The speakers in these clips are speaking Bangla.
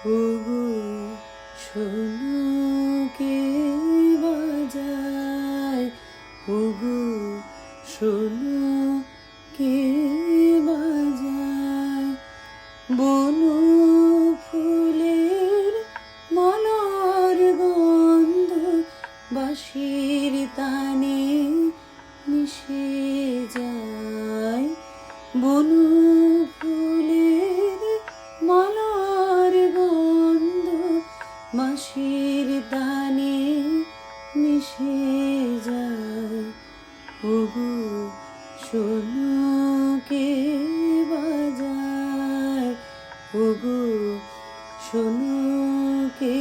ওগো শোনো কে বাজায়, ওগো শোনো কে বাজায়। বন ফুলের মালার গন্ধ বাঁশির তানে মিশে যায়। বন ফুলের মালার গন্ধ বাঁশির তানে মিশে যায়। ওগো শোনো কে বাজায়, ওগো শোনো কে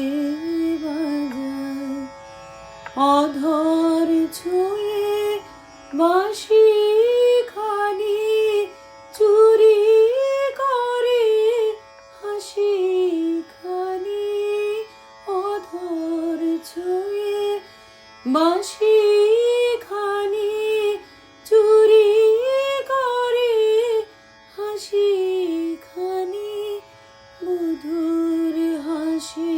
বাজায়। অধর ছুঁয়ে বাঁশি খানি চুরি করে হাসি খানি। অধর ছুঁয়ে বাঁশি খানি চুরি করে হাসি খানি। মধুর হাসি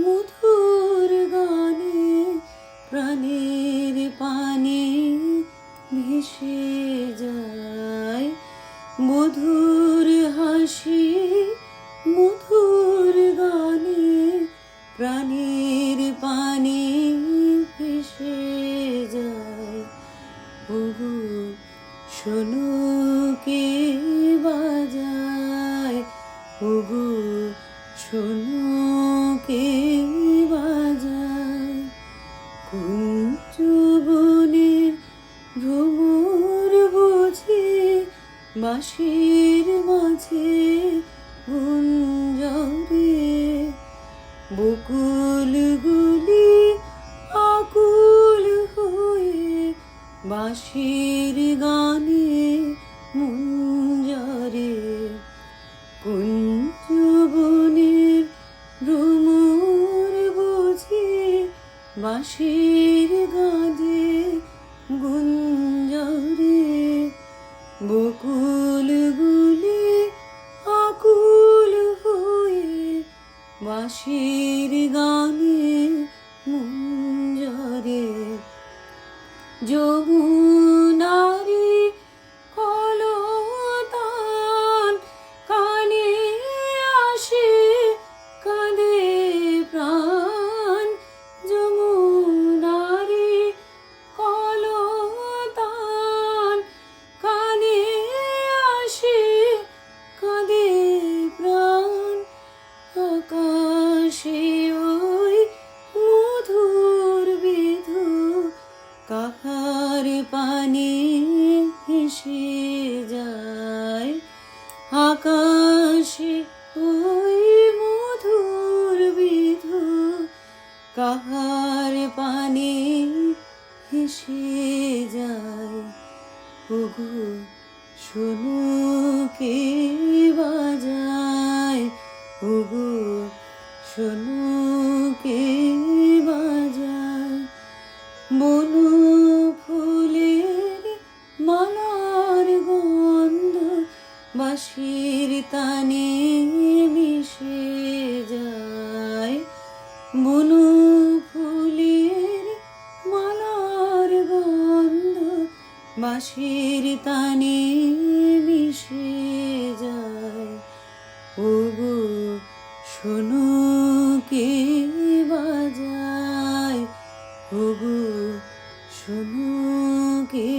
মধুর গানে প্রাণের পানে ভেসে যায়। মধুর হাসি মধুর গানে প্রাণের পানে ভেসে যায়। ওগো শোনো কে বাজায়, ওগো শোনো কে বাজায়। কুঞ্জ বনের ভ্রমর বুঝি বাঁশির মাঝে গুঞ্জরে। বকুলগুলি আকুল হয়ে বাঁশির গানে মুঞ্জরে। কুঞ্জ বনের ভ্রমর বুঝি বাঁশির গানে গুঞ্জরে। বকুলগুলি আকুল হয়ে বাঁশির গানে মুঞ্জরে। যমুনারি কলতান কানে আসে কাঁদে প্রাণ। যমুনারি কলতান কানে আসে কাঁদে প্রাণ। আকাশে ওই মধুর বিধু কাহার পানে ভেসে যায়। আকাশে ওই মধুর বিধু কাহার পানে ভেসে যায়। ওগো শোনো কে বাজায়, ওগো শোনো কে বাজায়। বন ফুলের মালার গন্ধ বাঁশির তানে মিশে যায়। বন ফুলের মালার গন্ধ বাঁশির তানে মিশে যায়। ওগো শোনো কে বাজায়, ওগো শোনো কে